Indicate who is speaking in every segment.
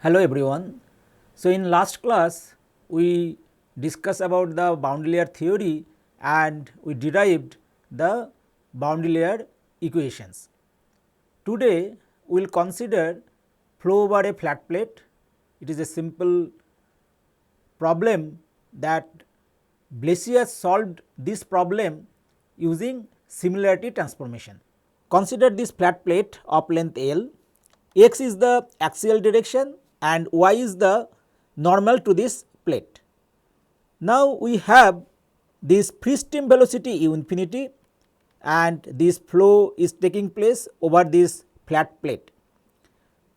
Speaker 1: Hello everyone. So in last class we discussed about the boundary layer theory and we derived the boundary layer equations. Today we will consider flow over a flat plate. It is a simple problem that Blasius solved this problem using similarity transformation. Consider this flat plate of length L. X is the axial direction and y is the normal to this plate. Now we have this free stream velocity u infinity and this flow is taking place over this flat plate.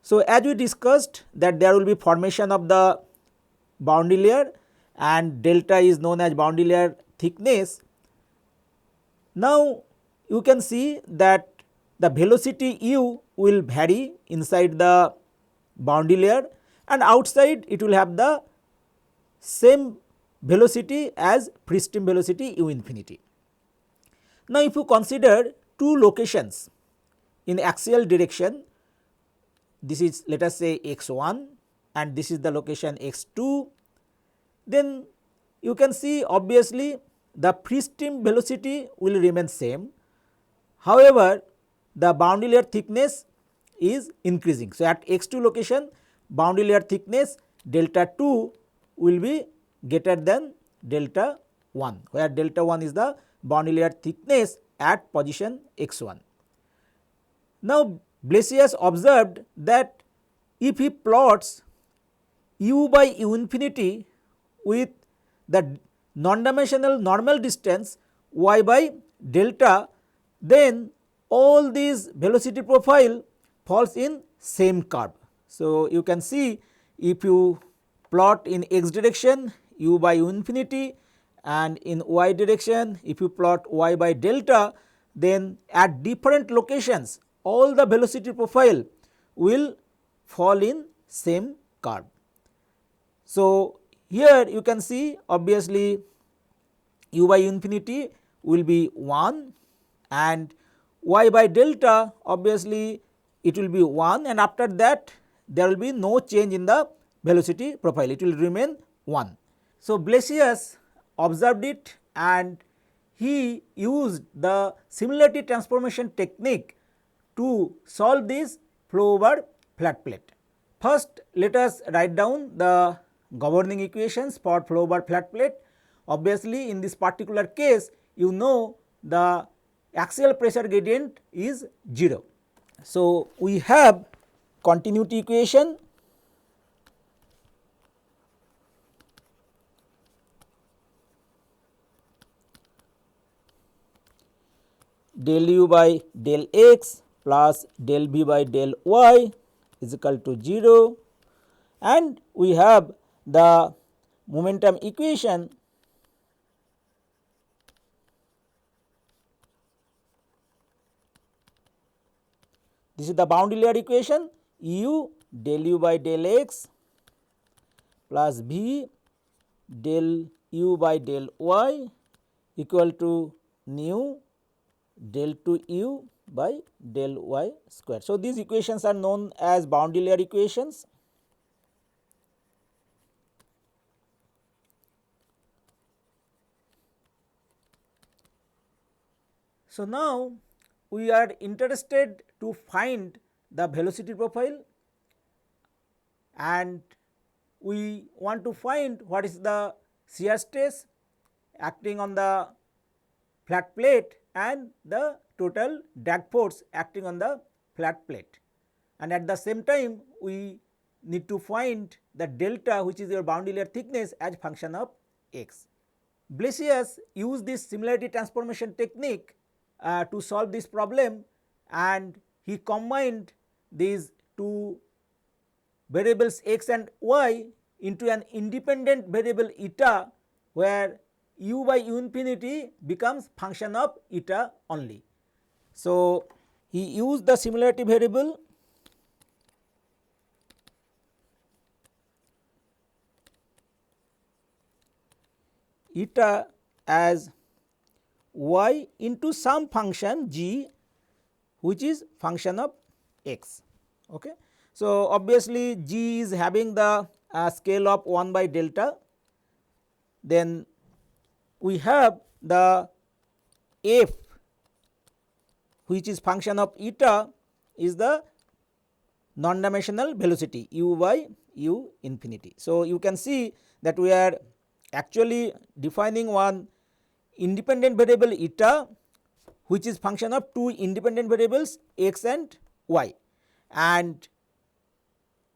Speaker 1: So as we discussed that there will be formation of the boundary layer and delta is known as boundary layer thickness. Now you can see that the velocity u will vary inside the boundary layer and outside it will have the same velocity as free stream velocity u infinity. Now if you consider two locations in axial direction, this is let us say x1 and this is the location x2, then you can see obviously the free stream velocity will remain same. However, the boundary layer thickness is increasing. So at x2 location boundary layer thickness delta 2 will be greater than delta 1, where delta 1 is the boundary layer thickness at position x1. Now Blasius observed that if he plots u by u infinity with the non-dimensional normal distance y by delta, then all these velocity profile falls in same curve. So you can see if you plot in x direction u by u infinity and in y direction if you plot y by delta, then at different locations all the velocity profile will fall in same curve. So here you can see obviously u by u infinity will be 1 and y by delta obviously it will be 1 and after that there will be no change in the velocity profile, it will remain 1. So Blasius observed it and he used the similarity transformation technique to solve this flow over flat plate. First let us write down the governing equations for flow over flat plate. Obviously in this particular case you know the axial pressure gradient is 0. So we have continuity equation del u by del x plus del v by del y is equal to 0 and we have the momentum equation this is the boundary layer equation u del u by del x plus v del u by del y equal to nu del 2 u by del y square. So these equations are known as boundary layer equations. So now we are interested to find the velocity profile and we want to find what is the shear stress acting on the flat plate and the total drag force acting on the flat plate, and at the same time we need to find the delta which is your boundary layer thickness as function of x. Blasius used this similarity transformation technique to solve this problem and he combined these two variables x and y into an independent variable eta, where u by u infinity becomes function of eta only. So he used the similarity variable eta as y into some function g which is function of x. Okay. So, obviously g is having the scale of 1 by delta, then we have the f which is function of eta is the non-dimensional velocity u by u infinity. So, you can see that we are actually defining one independent variable eta which is function of two independent variables x and y, and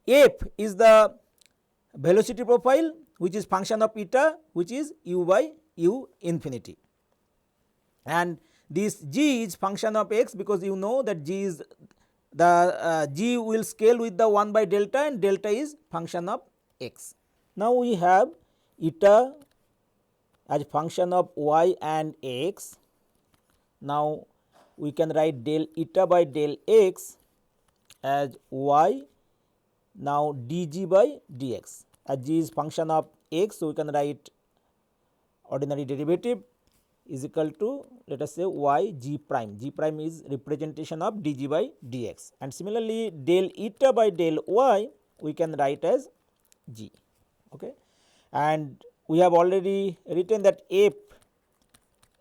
Speaker 1: f is the velocity profile which is function of eta which is u by u infinity, and this g is function of x because you know that g is the g will scale with the 1 by delta and delta is function of x. Now, we have eta as function of y and x. Now, we can write del eta by del x as y, now dg by dx, as g is function of x. So, we can write ordinary derivative is equal to, let us say, y g prime. G prime is representation of dg by dx, and similarly del eta by del y we can write as g. Okay. And we have already written that f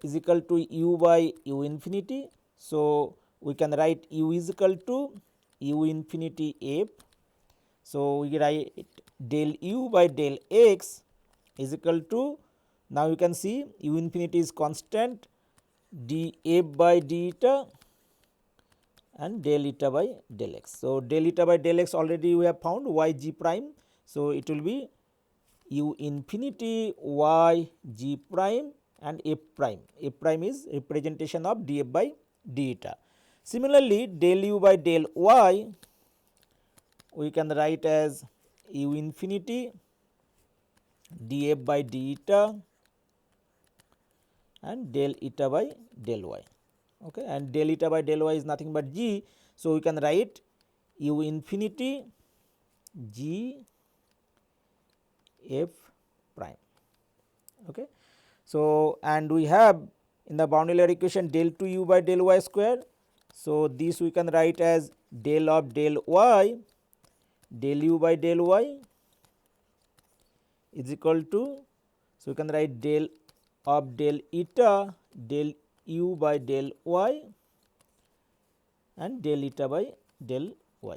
Speaker 1: is equal to u by u infinity. So, we can write u is equal to u infinity f. So, we write del u by del x is equal to, now you can see u infinity is constant, d f by d eta and del eta by del x. So, del eta by del x already we have found y g prime. So, it will be u infinity y g prime and f prime. F prime is representation of df by d eta. Similarly, del u by del y we can write as u infinity df by d eta and del eta by del y. Okay. And del eta by del y is nothing but g. So, we can write u infinity g f prime. Okay. So, and we have in the boundary layer equation del 2 u by del y square. So, this we can write as del of del y del u by del y is equal to, so we can write del of del eta del u by del y and del eta by del y.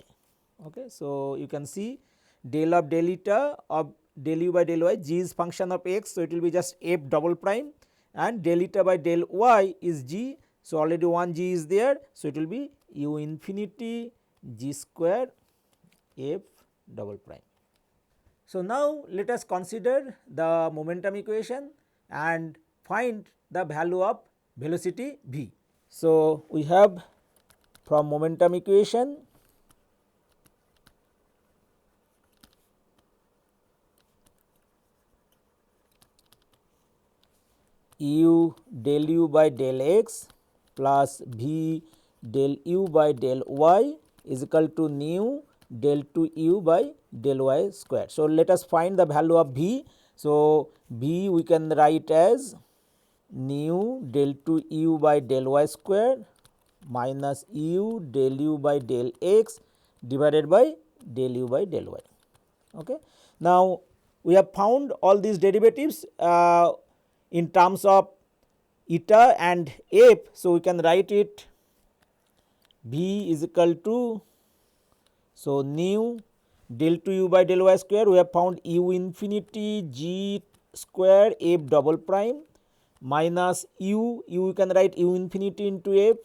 Speaker 1: Okay. So, you can see del of del eta of del u by del y, g is function of x. So, it will be just f double prime, and del eta by del y is g. So, already one g is there. So, it will be u infinity g square f double prime. So, now let us consider the momentum equation and find the value of velocity v. So, we have from momentum equation u del u by del x plus v del u by del y is equal to nu del 2 u by del y square. So, let us find the value of v. So, v we can write as nu del 2 u by del y square minus u del u by del x divided by del u by del y. Okay. Now, we have found all these derivatives in terms of eta and f. So, we can write it v is equal to, so nu del 2 u by del y square, we have found u infinity g square f double prime minus u we can write u infinity into f,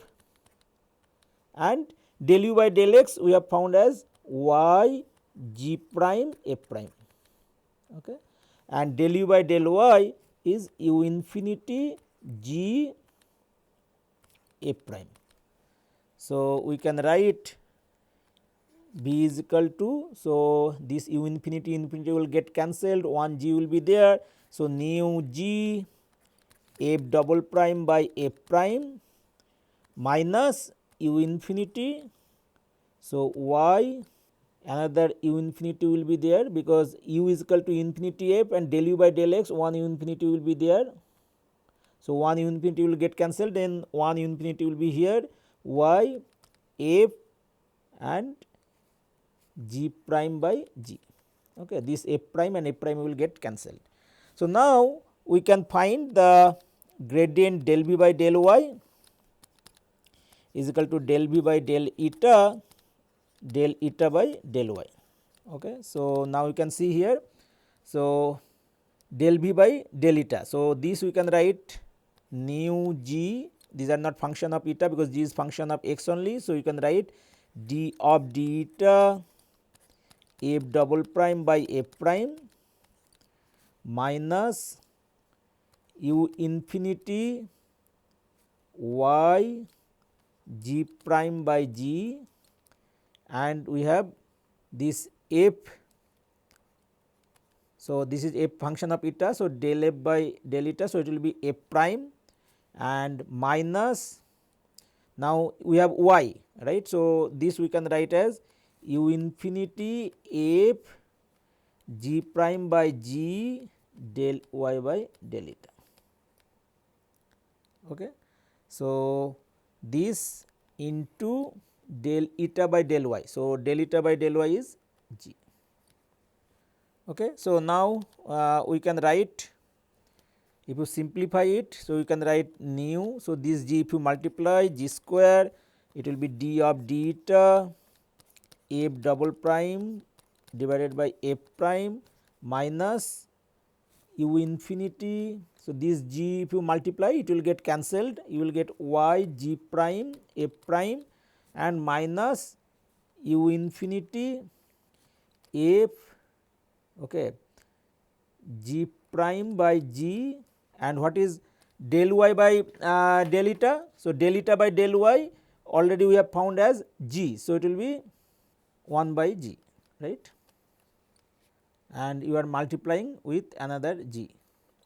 Speaker 1: and del u by del x we have found as y g prime f prime. Okay. And del u by del y is u infinity g f prime. So, we can write b is equal to, so this u infinity will get cancelled, 1 g will be there. So, nu g f double prime by f prime minus u infinity. So, y another u infinity will be there because u is equal to infinity f and del u by del x 1 u infinity will be there. So, 1 u infinity will get cancelled, then 1 u infinity will be here, y f and g prime by g. Okay, this f prime and f prime will get cancelled. So, now we can find the gradient del v by del y is equal to del v by del eta by del y. Okay. So, now you can see here. So, del v by del eta. So, this we can write nu g, these are not function of eta because g is function of x only. So, you can write d of d eta f double prime by f prime minus u infinity y g prime by g, and we have this f. So, this is f function of eta. So, del f by del eta. So, it will be f prime and minus, now we have y, right. So, this we can write as u infinity f g prime by g del y by del eta. Okay. So, this into del eta by del y. So, del eta by del y is g. Okay. So, now we can write, if you simplify it, so you can write nu. So, this g if you multiply g square, it will be d of d eta f double prime divided by f prime minus u infinity. So, this g if you multiply, it will get cancelled, you will get y g prime f prime and minus u infinity f, okay, g prime by g, and what is del y by del eta. So, del eta by del y already we have found as g. So, it will be 1 by g, right, and you are multiplying with another g.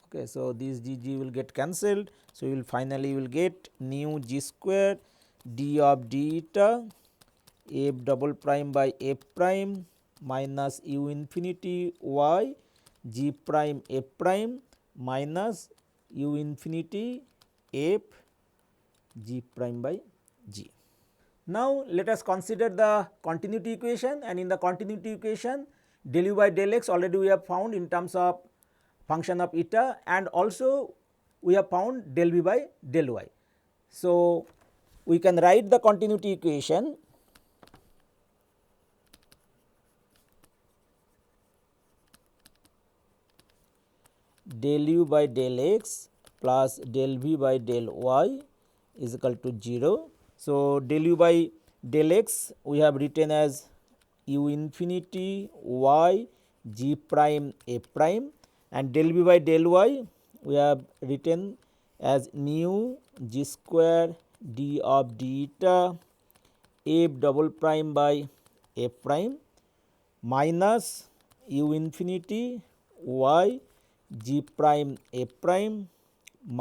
Speaker 1: Okay. So, this g will get cancelled. So, you will finally will get nu g square d of d eta f double prime by f prime minus u infinity y g prime f prime minus u infinity f g prime by g. Now, let us consider the continuity equation, and in the continuity equation del u by del x already we have found in terms of function of eta, and also we have found del v by del y. So, we can write the continuity equation del u by del x plus del v by del y is equal to 0. So, del u by del x we have written as u infinity y g prime f prime, and del v by del y we have written as nu g square d of d eta f double prime by f prime minus u infinity y g prime f prime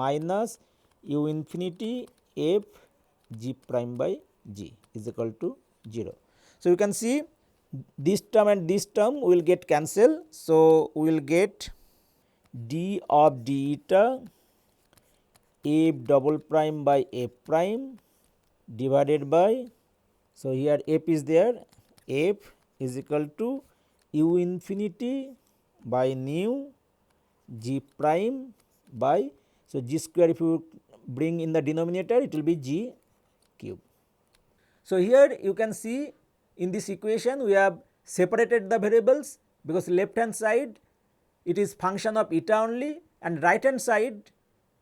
Speaker 1: minus u infinity f g prime by g is equal to 0. So, you can see this term and this term will get cancelled. So, we will get d of d eta f double prime by f prime divided by, so here f is there, f is equal to u infinity by nu g prime by, so g square if you bring in the denominator it will be g cube. So, here you can see in this equation we have separated the variables, because left hand side it is function of eta only and right hand side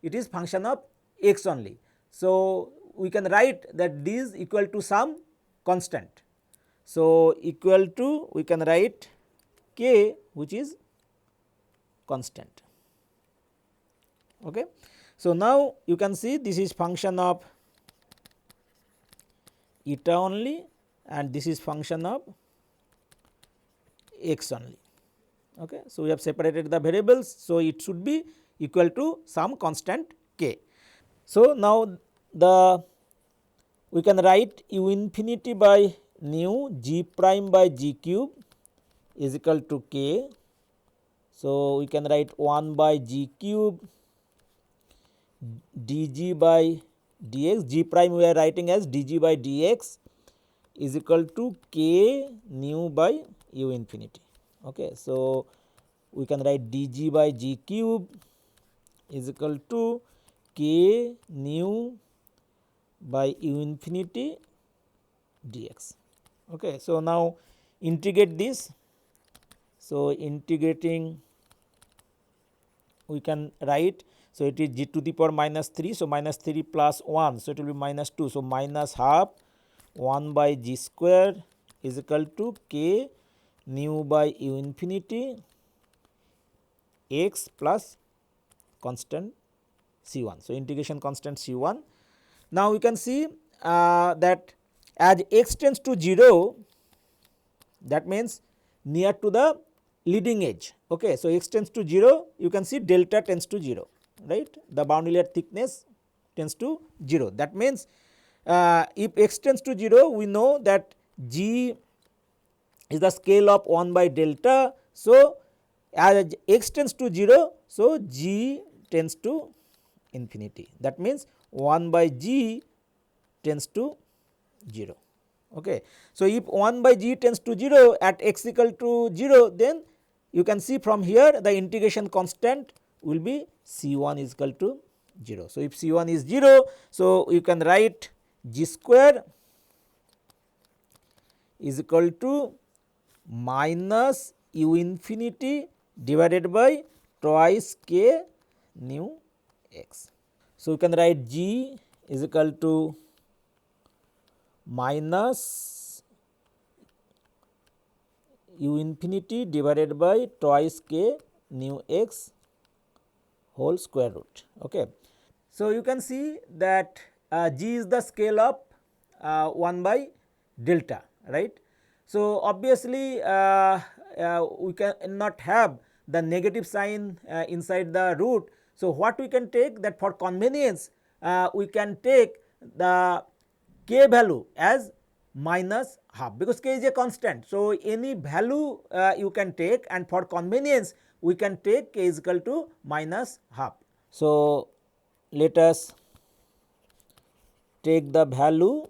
Speaker 1: it is function of x only. So, we can write that these equal to some constant. So, equal to we can write k, which is constant. Okay. So, now you can see this is function of eta only and this is function of x only. Okay. So, we have separated the variables. So, it should be equal to some constant k. So, now the we can write u infinity by nu g prime by g cube is equal to k. So, we can write 1 by g cube dg by dx, g prime we are writing as dg by dx is equal to k nu by u infinity. Okay. So, we can write dg by g cube is equal to k nu by u infinity dx. Okay. So, now integrate this. So, integrating we can write, so it is g to the power minus 3. So, minus 3 plus 1. So, it will be minus 2. So, minus half 1 by g square is equal to k nu by u infinity x plus constant C1. So, integration constant C1. Now, we can see that as x tends to 0, that means near to the leading edge. Okay. So, x tends to 0, you can see delta tends to 0, right. The boundary layer thickness tends to 0. That means, if x tends to 0, we know that g is the scale of 1 by delta. So, as x tends to 0, so g tends to infinity. That means, 1 by g tends to 0. Okay. So, if 1 by g tends to 0 at x equal to 0, then you can see from here the integration constant will be C1 is equal to 0. So, if C1 is 0, so you can write g square is equal to minus u infinity divided by twice k nu x. So, you can write g is equal to minus u infinity divided by twice k nu x whole square root. Okay. So, you can see that g is the scale of 1 by delta, right. So, obviously, we cannot have the negative sign inside the root. So, what we can take, that for convenience we can take the k value as minus half, because k is a constant. So, any value you can take, and for convenience we can take k is equal to minus half. So, let us take the value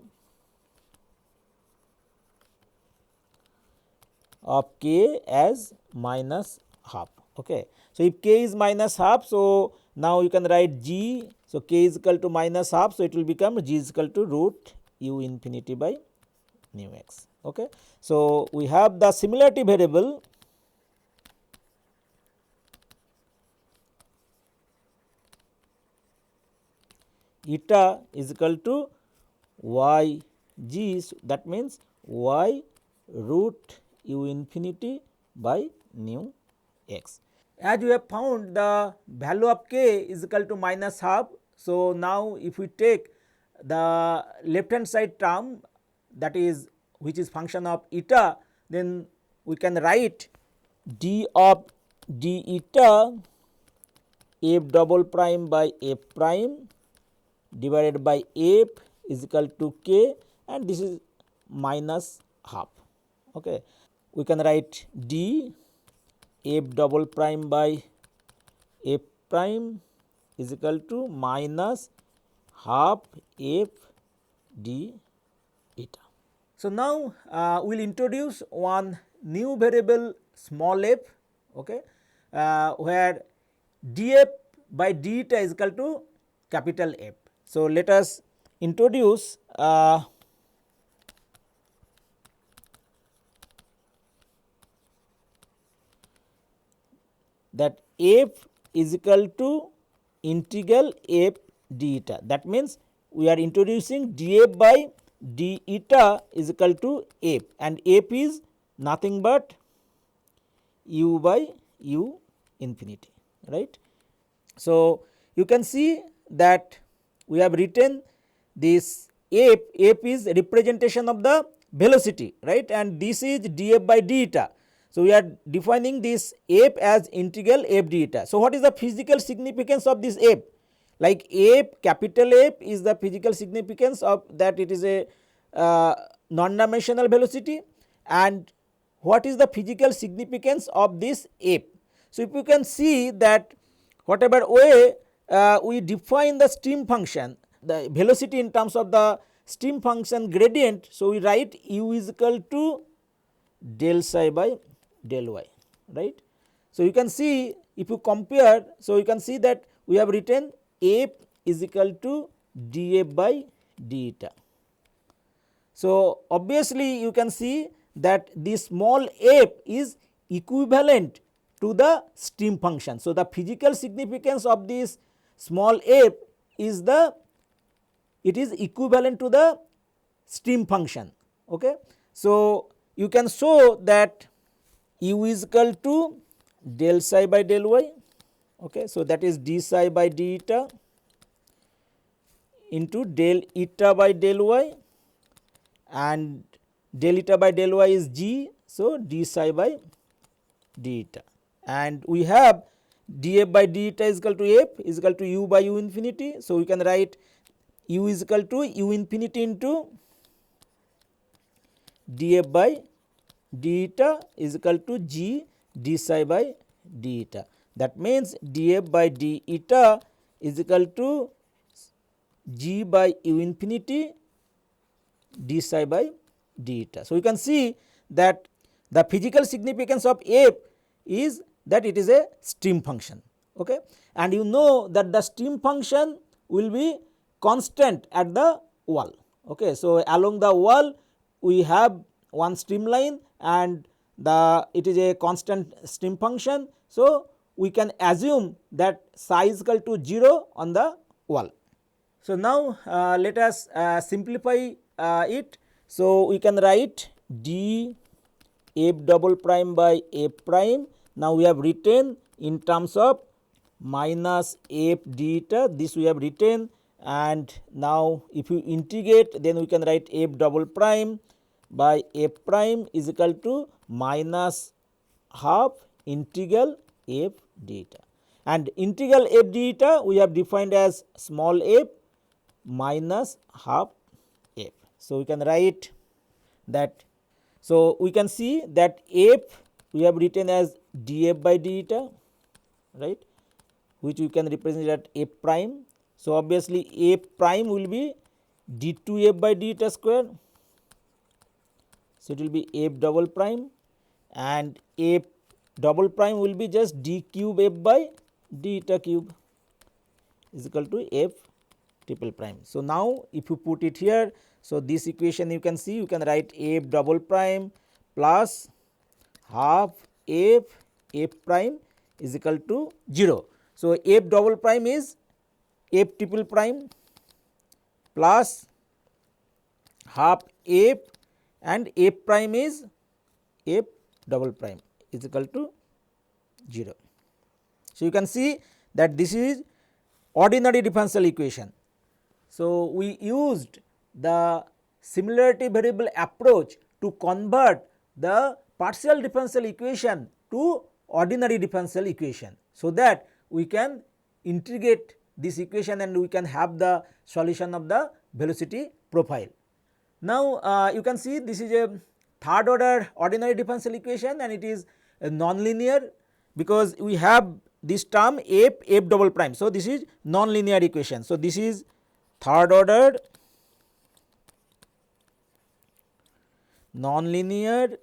Speaker 1: of k as minus half. Okay. So, if k is minus half, so now you can write g. So, k is equal to minus half. So, it will become g is equal to root u infinity by nu x. Okay. So, we have the similarity variable eta is equal to y g. So, that means y root u infinity by nu x. As we have found the value of k is equal to minus half. So, now if we take the left hand side term, that is which is function of eta, then we can write d of d eta f double prime by f prime divided by f is equal to k, and this is minus half. Okay. We can write d f double prime by f prime is equal to minus half f d eta. So, now we will introduce one new variable small f, okay, where df by d eta is equal to capital F. So, let us introduce that f is equal to integral f d eta. That means, we are introducing df by d eta is equal to f, and f is nothing but u by u infinity, right. So, you can see that we have written this f is representation of the velocity, right, and this is df by d eta. So, we are defining this f as integral f d eta. So, what is the physical significance of this f? Like f, capital F is the physical significance of that, it is a non-dimensional velocity, and what is the physical significance of this f? So, if you can see that whatever way we define the stream function, the velocity in terms of the stream function gradient. So, we write u is equal to del psi by del y, right. So, you can see if you compare, so you can see that we have written f is equal to df by d eta. So, obviously you can see that this small f is equivalent to the stream function. So, the physical significance of this small f is it is equivalent to the stream function. Okay. So, you can show that u is equal to del psi by del y. Okay. So, that is d psi by d eta into del eta by del y, and del eta by del y is g. So, d psi by d eta, and we have df by d eta is equal to f is equal to u by u infinity. So, we can write u is equal to u infinity into df by d eta is equal to g d psi by d eta. That means, df by d eta is equal to g by u infinity d psi by d eta. So, you can see that the physical significance of f is that it is a stream function, okay. And you know that the stream function will be constant at the wall, okay. So, along the wall we have one streamline and it is a constant stream function. So, we can assume that psi is equal to 0 on the wall. So, now let us simplify it. So, we can write d f double prime by f prime. Now, we have written in terms of minus f d eta, this we have written, and now if you integrate, then we can write f double prime by f prime is equal to minus half integral f d eta, and integral f d eta we have defined as small f minus half f. So, we can write that. So, we can see that f we have written as df by d eta, right, which we can represent at f prime. So, obviously f prime will be d2f by d eta square. So, it will be f double prime, and f double prime will be just d cube f by d eta cube is equal to f triple prime. So, now if you put it here, so this equation you can see, you can write f double prime plus half f prime is equal to 0. So, f double prime is f triple prime plus half f, and f prime is f double prime is equal to 0. So, you can see that this is ordinary differential equation. So, we used the similarity variable approach to convert the partial differential equation to ordinary differential equation, so that we can integrate this equation and we can have the solution of the velocity profile. Now, you can see this is a third order ordinary differential equation, and it is a non-linear because we have this term f double prime. So, this is non-linear equation. So, this is third order non-linear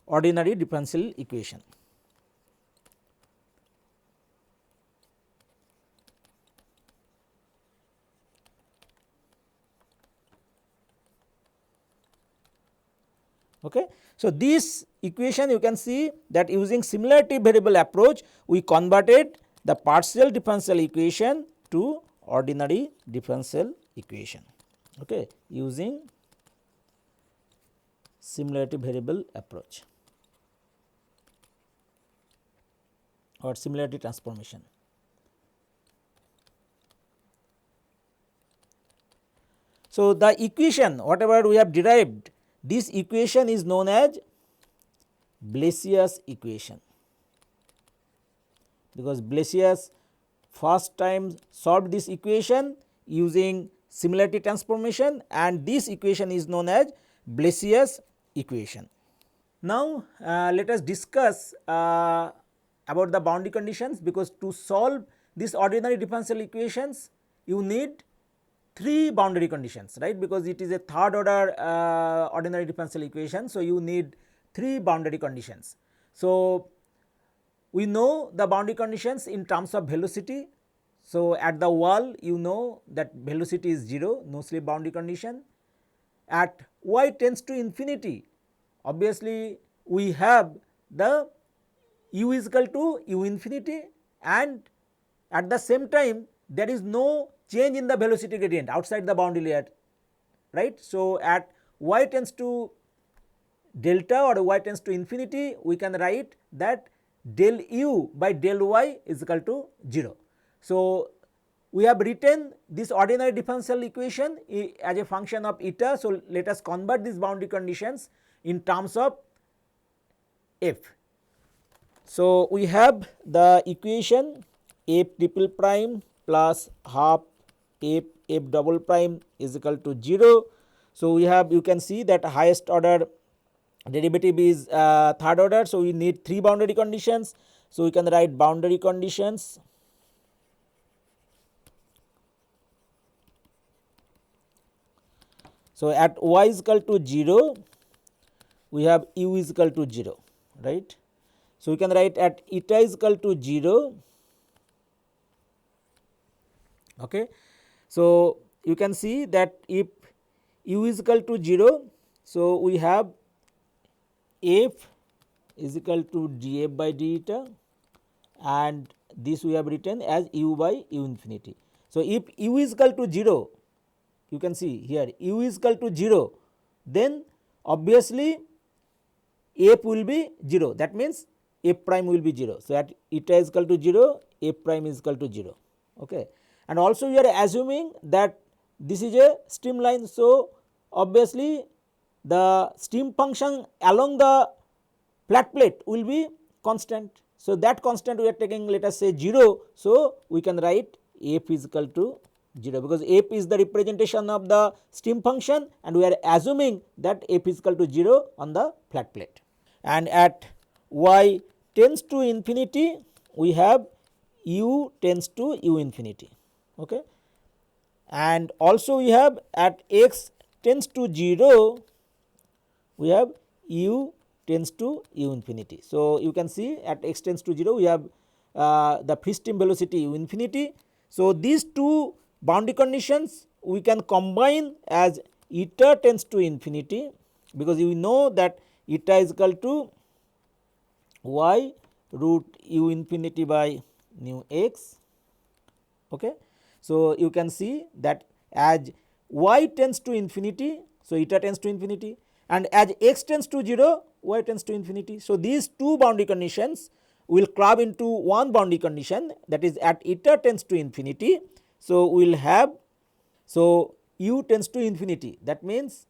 Speaker 1: ordinary differential equation. Okay. So, this equation you can see that using similarity variable approach we converted the partial differential equation to ordinary differential equation, okay, using similarity variable approach or similarity transformation. So, the equation whatever we have derived, this equation is known as Blasius equation, because Blasius first time solved this equation using similarity transformation, and this equation is known as Blasius equation. Now, let us discuss about the boundary conditions, because to solve these ordinary differential equations you need 3 boundary conditions, right, because it is a third order ordinary differential equation. So, you need 3 boundary conditions. So, we know the boundary conditions in terms of velocity. So, at the wall you know that velocity is 0, no slip boundary condition. At y tends to infinity, obviously we have the u is equal to u infinity, and at the same time there is no change in the velocity gradient outside the boundary layer, right. So, at y tends to delta or y tends to infinity, we can write that del u by del y is equal to 0. So, we have written this ordinary differential equation as a function of eta. So, let us convert these boundary conditions in terms of f. So, we have the equation f triple prime plus half f f double prime is equal to 0. So, we have, you can see that highest order derivative is third order. So, we need 3 boundary conditions. So, we can write boundary conditions. So, at y is equal to 0, we have u is equal to 0, right. So, we can write at eta is equal to 0. Okay. So, you can see that if u is equal to 0, so we have f is equal to df by d eta, and this we have written as u by u infinity. So, if u is equal to 0, you can see here u is equal to 0, then obviously f will be 0, that means f prime will be 0. So, at eta is equal to 0, f prime is equal to 0. Okay. And also we are assuming that this is a streamline. So, obviously the stream function along the flat plate will be constant. So, that constant we are taking, let us say 0. So, we can write f is equal to 0, because f is the representation of the stream function, and we are assuming that f is equal to 0 on the flat plate. And at y tends to infinity, we have u tends to u infinity. Okay. And also we have at x tends to 0, we have u tends to u infinity. So, you can see at x tends to 0, we have the free stream velocity u infinity. So, these two boundary conditions we can combine as eta tends to infinity, because you know that eta is equal to y root u infinity by nu x. Okay. So, you can see that as y tends to infinity, so eta tends to infinity, and as x tends to 0, y tends to infinity. So, these two boundary conditions will club into one boundary condition, that is at eta tends to infinity. So, we will have, so u tends to infinity, that means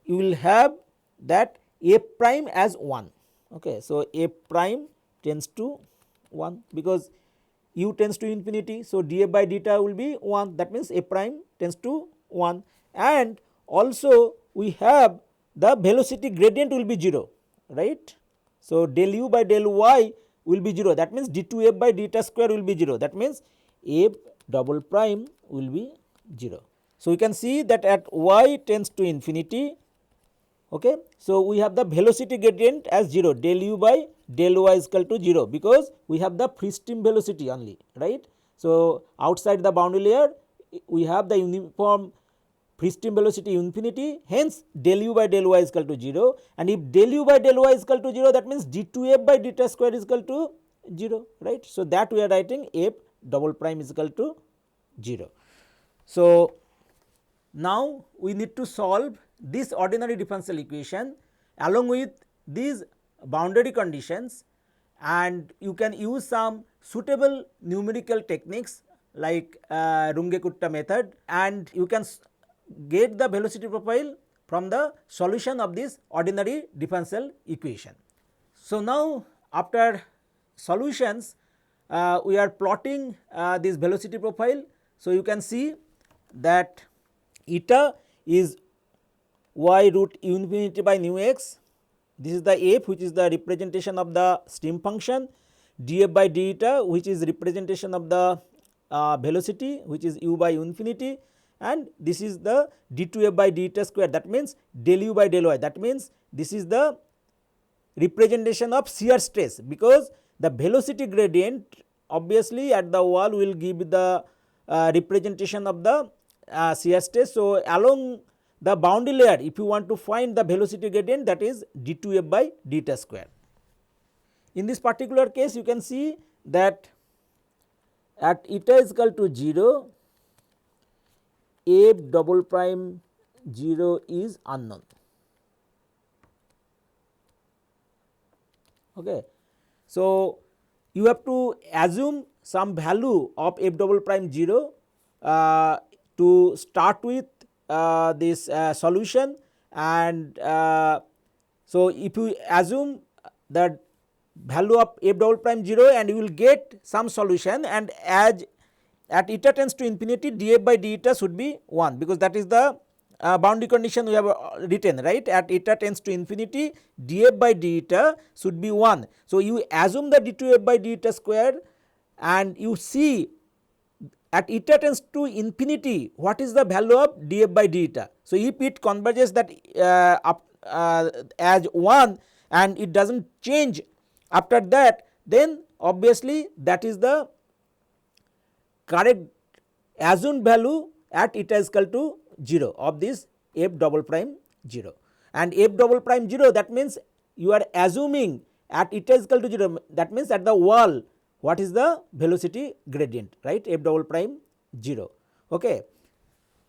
Speaker 1: you will have that f prime as 1. Okay. So, f prime tends to 1, because u tends to infinity. So, df by deta will be 1, that means f prime tends to 1, and also we have the velocity gradient will be 0, right. So, del u by del y will be 0, that means d2f by deta square will be 0, that means f double prime will be 0. So, we can see that at y tends to infinity. Okay. So, we have the velocity gradient as 0, del u by del y is equal to 0, because we have the free stream velocity only, right. So, outside the boundary layer we have the uniform free stream velocity infinity, hence del u by del y is equal to 0, and if del u by del y is equal to 0, that means d2f by deta square is equal to 0, right. So, that we are writing f double prime is equal to 0. So, now we need to solve this ordinary differential equation along with these boundary conditions, and you can use some suitable numerical techniques like Runge-Kutta method, and you can get the velocity profile from the solution of this ordinary differential equation. So, now after solutions we are plotting this velocity profile. So, you can see that eta is y root u infinity by nu x, this is the f which is the representation of the stream function, df by deta which is representation of the velocity which is u by u infinity, and this is the d2f by d eta square, that means del u by del y, that means this is the representation of shear stress, because the velocity gradient obviously at the wall will give the representation of the shear stress. So, along the boundary layer if you want to find the velocity gradient, that is d2f by d eta square. In this particular case you can see that at eta is equal to 0, f double prime 0 is unknown. Okay. So, you have to assume some value of f double prime 0 to start with this solution, and so if you assume that value of f double prime 0 and you will get some solution, and as at eta tends to infinity df by d eta should be 1, because that is the boundary condition we have written, right. At eta tends to infinity df by d eta should be 1. So, you assume the d2f by d eta square and you see at eta tends to infinity what is the value of df by d eta. So, if it converges that as 1 and it does not change after that, then obviously that is the correct assumed value at eta is equal to 0 of this f double prime 0, and f double prime 0, that means you are assuming at eta is equal to 0, that means at the wall what is the velocity gradient, right, f double prime 0. Okay.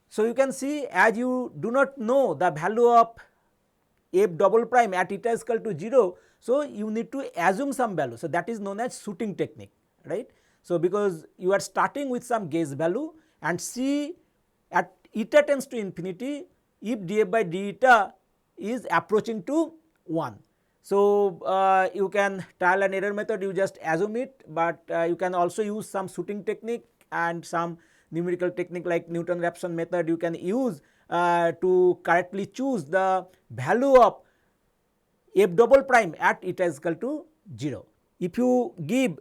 Speaker 1: So, you can see as you do not know the value of f double prime at eta is equal to 0, so you need to assume some value. So, that is known as shooting technique, right. So, because you are starting with some guess value and see at eta tends to infinity if df by d eta is approaching to 1. So, you can trial and error method, you just assume it, but you can also use some shooting technique and some numerical technique like Newton-Raphson method you can use to correctly choose the value of f double prime at eta is equal to 0. If you give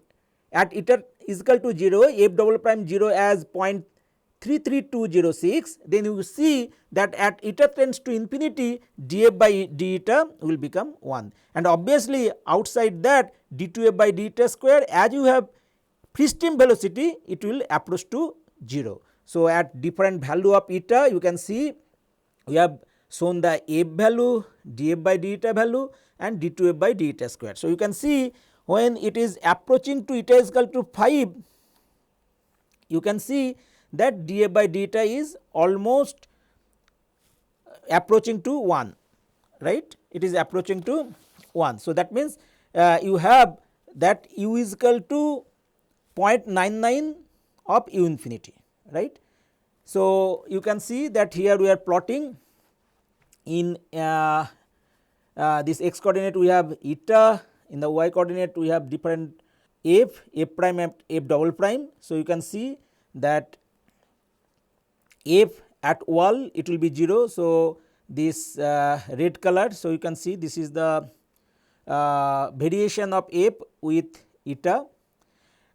Speaker 1: at eta is equal to 0 f double prime 0 as 0.33206, then you see that at eta tends to infinity df by d eta will become 1, and obviously outside that d2f by d eta square, as you have free stream velocity it will approach to 0. So, at different value of eta you can see we have shown the f value, df by d eta value and d2f by d eta square. So, you can see when it is approaching to eta is equal to 5, you can see that df by d eta is almost approaching to 1, right, it is approaching to 1. So, that means you have that u is equal to 0.99 of u infinity, right. So, you can see that here we are plotting in this x coordinate we have eta, in the y coordinate we have different f prime and f double prime. So, you can see that f at wall it will be 0. So, this red color, so you can see this is the variation of f with eta,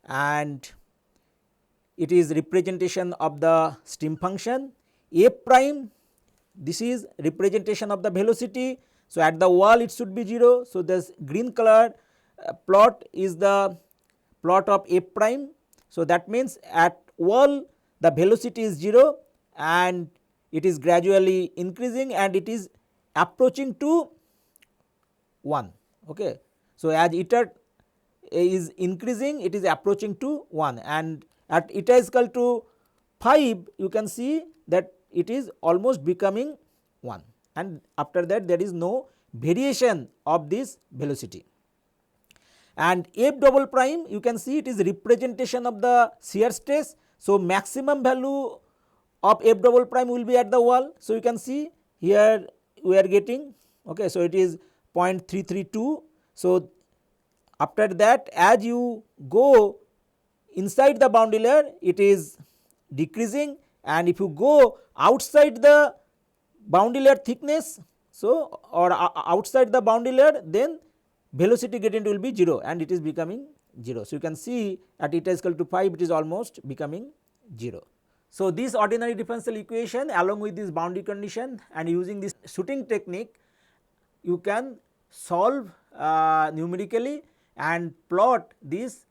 Speaker 1: and it is representation of the stream function. F prime, this is representation of the velocity. So, at the wall it should be 0. So, this green color plot is the plot of f prime. So, that means at wall the velocity is 0 and it is gradually increasing and it is approaching to 1. Okay. So, as eta is increasing it is approaching to 1, and at eta is equal to 5 you can see that it is almost becoming 1, and after that there is no variation of this velocity. And f double prime you can see it is representation of the shear stress. So, maximum value of f double prime will be at the wall. So, you can see here we are getting, okay, so it is 0.332. So, after that as you go inside the boundary layer it is decreasing, and if you go outside the boundary layer thickness, so or outside the boundary layer, then velocity gradient will be 0 and it is becoming 0. So, you can see at eta is equal to 5 it is almost becoming 0. So, this ordinary differential equation along with this boundary condition and using this shooting technique, you can solve numerically and plot this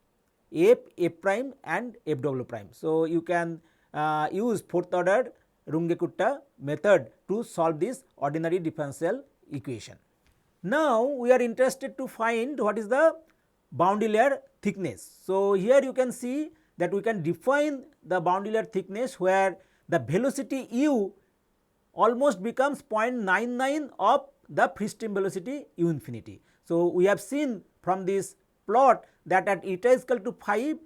Speaker 1: f, f prime and f double prime. So, you can use fourth order Runge-Kutta method to solve this ordinary differential equation. Now, we are interested to find what is the boundary layer thickness. So, here you can see that we can define the boundary layer thickness where the velocity u almost becomes 0.99 of the free stream velocity u infinity. So, we have seen from this plot that at eta is equal to 5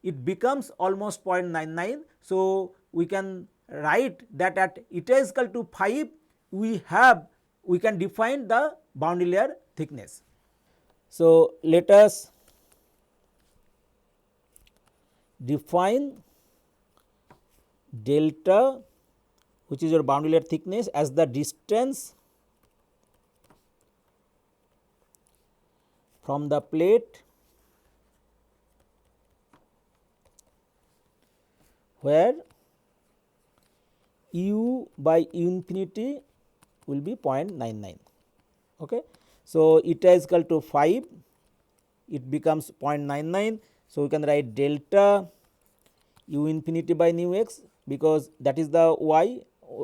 Speaker 1: it becomes almost 0.99. So, we can write that at eta is equal to 5 we can define the boundary layer thickness. So, let us define delta, which is your boundary layer thickness, as the distance from the plate where u by u infinity will be 0.99. Okay. So, eta is equal to 5, it becomes 0.99. So, we can write delta u infinity by nu x, because that is the y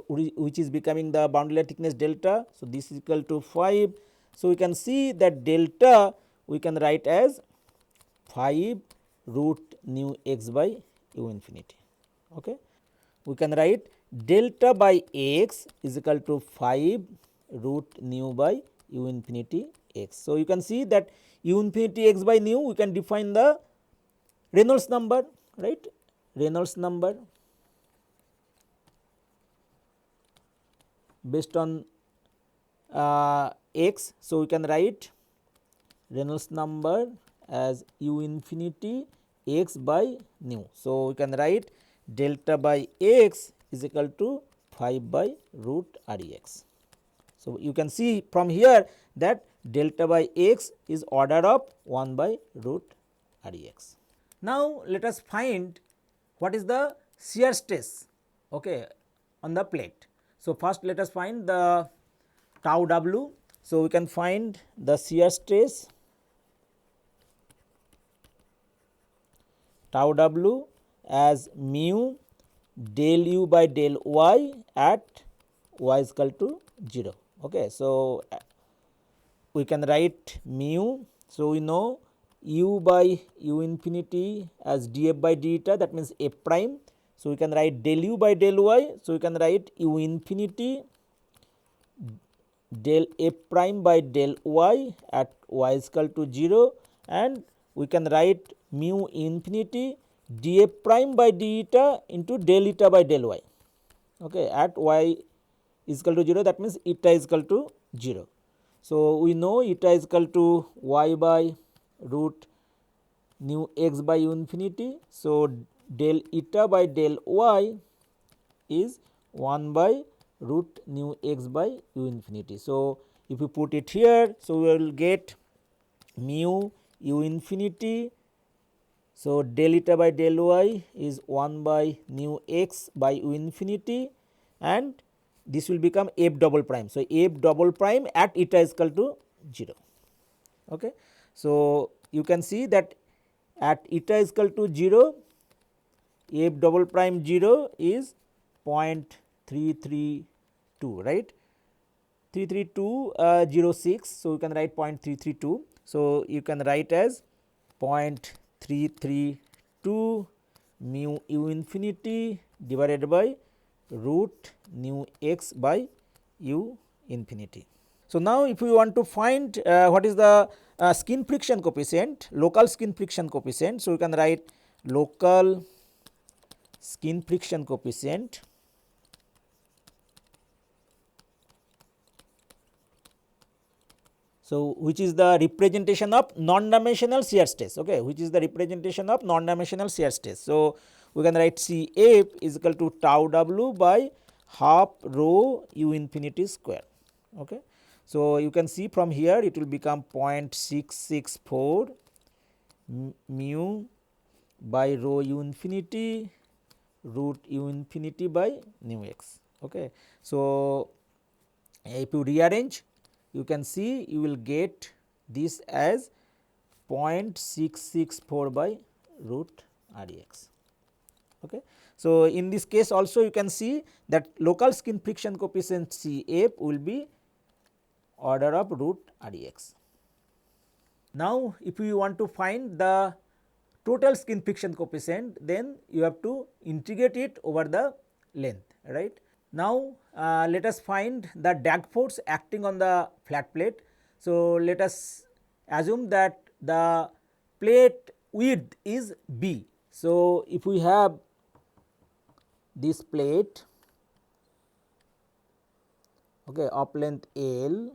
Speaker 1: which is becoming the boundary layer thickness delta. So, this is equal to 5. So, we can see that delta we can write as 5 root nu x by u infinity. Okay. We can write delta by x is equal to 5 root nu by u infinity x. So, you can see that u infinity x by nu we can define the Reynolds number, right, Reynolds number based on x. So, we can write Reynolds number as u infinity x by nu. So, we can write delta by x is equal to 5 by root r e x. So, you can see from here that delta by x is order of 1 by root r e x. Now, let us find what is the shear stress, okay, on the plate. So, first let us find the tau w. So, we can find the shear stress tau w as mu del u by del y at y is equal to 0. Okay. So, we can write mu. So, we know u by u infinity as df by deta, that means f prime. So, we can write del u by del y. So, we can write u infinity del f prime by del y at y is equal to 0, and we can write mu infinity df prime by deta into del eta by del y, okay, at y is equal to 0, that means eta is equal to 0. So, we know eta is equal to y by root nu x by u infinity. So, del eta by del y is 1 by root nu x by u infinity. So, if you put it here, so we will get mu u infinity. So, del eta by del y is 1 by nu x by u infinity, and this will become f double prime. So, f double prime at eta is equal to 0. Okay. So, you can see that at eta is equal to 0, f double prime 0 is 0.332, right, 33206. So, you can write 0.332. So, you can write as 0.332 mu u infinity divided by root nu x by u infinity. So, now if we want to find what is the skin friction coefficient, local skin friction coefficient. So, we can write local skin friction coefficient So, which is the representation of non-dimensional shear stress, okay, which is the representation of non-dimensional shear stress. So, we can write Cf is equal to tau w by half rho u infinity square. Okay. So, you can see from here it will become 0.664 mu by rho u infinity root u infinity by nu x. Okay. So, if you rearrange, you can see you will get this as 0.664 by root r e x. Okay. So, in this case also you can see that local skin friction coefficient C f will be order of root r e x. Now, if you want to find the total skin friction coefficient, then you have to integrate it over the length, right. Now, let us find the drag force acting on the flat plate. So, let us assume that the plate width is B. So, if we have this plate, okay, of length L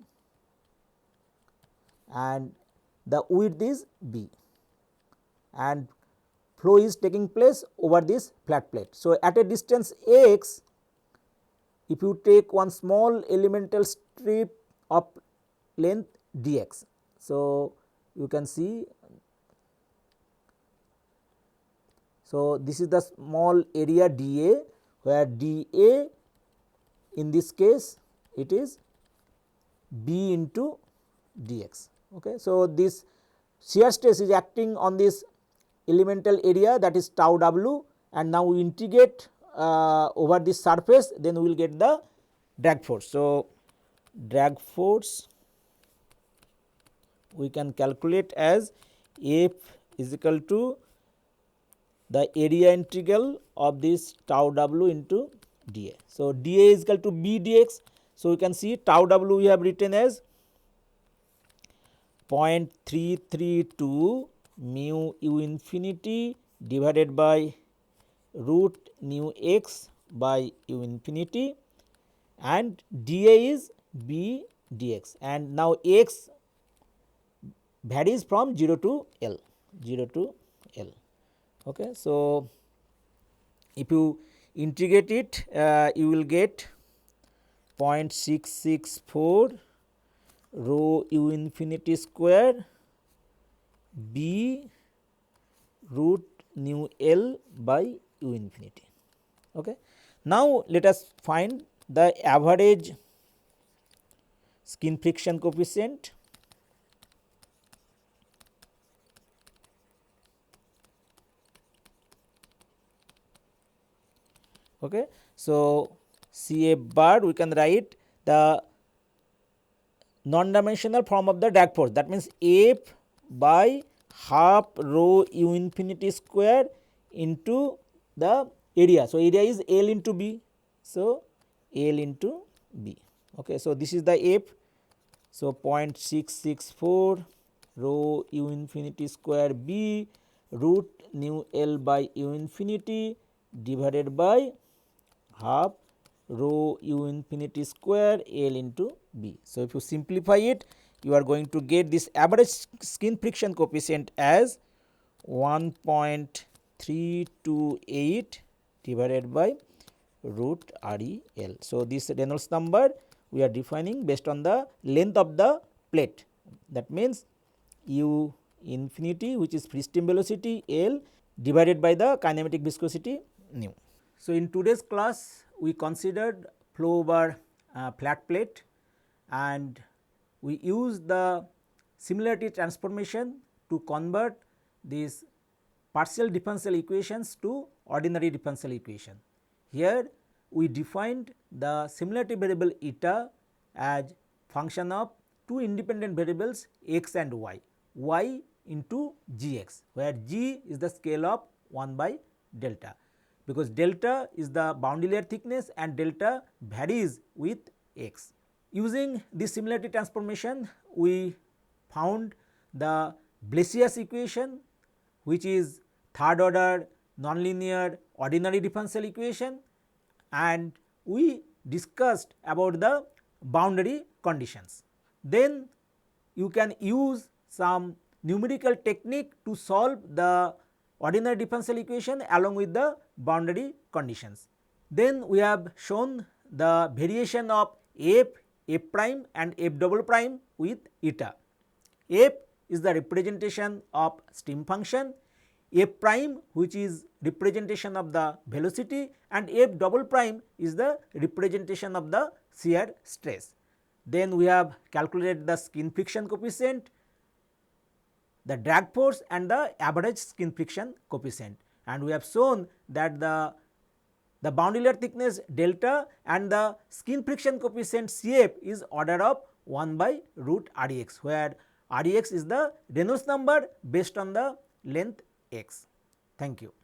Speaker 1: and the width is B and flow is taking place over this flat plate. So, at a distance x, if you take one small elemental strip of length dx. So, you can see, so this is the small area dA, where dA in this case it is B into dx. Okay. So, this shear stress is acting on this elemental area, that is tau w, and now we integrate over this surface, then we will get the drag force. So, drag force we can calculate as F is equal to the area integral of this tau w into dA. So, dA is equal to B dx. So, we can see tau w we have written as 0.332 mu u infinity divided by root nu x by u infinity, and dA is B dx, and now x varies from 0 to L, 0 to L. Okay. So, if you integrate it, you will get 0.664 rho u infinity square B root nu L by u infinity. Okay. Now, let us find the average skin friction coefficient. Okay. So, C f bar we can write the non-dimensional form of the drag force, that means F by half rho u infinity square into the area. So, area is L into B. So, L into B. Okay. So, this is the F. So, 0.664 rho u infinity square B root nu L by u infinity divided by half rho u infinity square L into B. So, if you simplify it, you are going to get this average skin friction coefficient as 1.328 divided by root REL. So, this Reynolds number we are defining based on the length of the plate, that means u infinity, which is free stream velocity L divided by the kinematic viscosity nu. So, in today's class we considered flow over flat plate, and we use the similarity transformation to convert these partial differential equations to ordinary differential equation. Here we defined the similarity variable eta as function of two independent variables x and y into gx, where g is the scale of 1 by delta, because delta is the boundary layer thickness and delta varies with x. Using this similarity transformation, we found the Blasius equation, which is third order nonlinear ordinary differential equation, and we discussed about the boundary conditions. Then you can use some numerical technique to solve the ordinary differential equation along with the boundary conditions. Then we have shown the variation of f, f prime and f double prime with eta. F is the representation of stream function, f prime which is representation of the velocity, and f double prime is the representation of the shear stress. Then we have calculated the skin friction coefficient, the drag force and the average skin friction coefficient, and we have shown that the boundary layer thickness delta and the skin friction coefficient Cf is order of 1 by root Rex, where Rex is the Reynolds number based on the length x. Thank you.